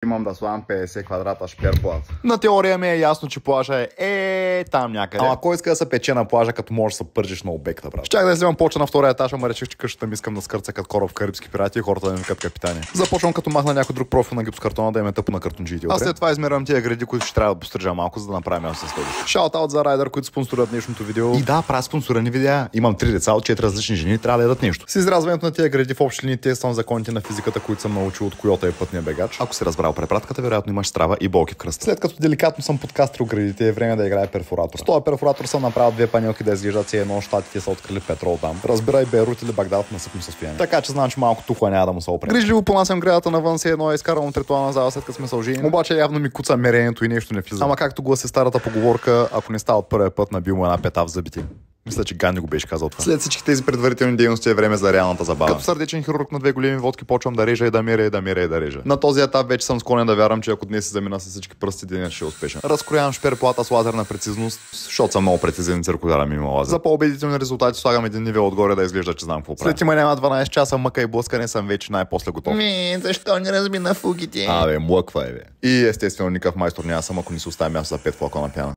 Имам да слагам 50 квадрата шперплат. На теория ми е ясно, че плажа е там някъде. Ама кой иска да се пече на плажа, като можеш да се пържиш на обекта, брат? Щях да вземам поча на втория етаж, ама реших, че къщата ми искам да скърца като кораб в Карибски пирати и хората да ми викат капитани. Започвам като махна някой друг профил на гипскартона да им е тъпо на картонджиите. А след това измервам тия гради, които ще трябва да пострижа малко, за да направим място с следващото. Шаут-аут за Райдър, които спонсорират днешното видео. И да, правя спонсорирани видеа. Имам 3 деца от 4 различни жени, трябва да ядат нещо. С изразването на тия гради в общи линии тествам законите на физиката, които съм научил от Койота и пътния бегач. Ако си разбрал препратката, вероятно имаш страва и болки в кръста. След като деликатно съм подкастрил градите, е време да играе перфоратор. С този перфоратор съм направил две панелки да изглеждат си едно, щатите са открили петрол там. Разбирай Бейрут или Багдад в насъпно състояние. Така че знам, че малко тухла няма да му се опре. Грижливо понасям градата навън си едно, изкарвам от ритуална зала, след като сме сължени. Обаче явно ми куца мерението и нещо не влиза. Ама както гласи старата поговорка, ако не става от първия път, набил му една пета в зъбите. Мисля, че Ганди го беше казал това. След всички тези предварителни дейности е време за реалната забава. Като сърдечен хирург на две големи водки почвам да режа и да меря и да меря и да режа. На този етап вече съм склонен да вярвам, че ако днес се замина с всички пръсти, денят ще е успешен. Разкроявам шперплата с лазерна прецизност, защото съм много прецизен, циркулярът ми има лазер. За по-убедителни резултати слагам един нивел отгоре да изглежда, че знам какво правя. След има няма 12 часа мъка и блъскане съм вече най-после готов. Защо не размина фугите? Млъква е, бе. И естествено никакъв майстор няма съм, ако не се оставя място за 5 флакона пяна.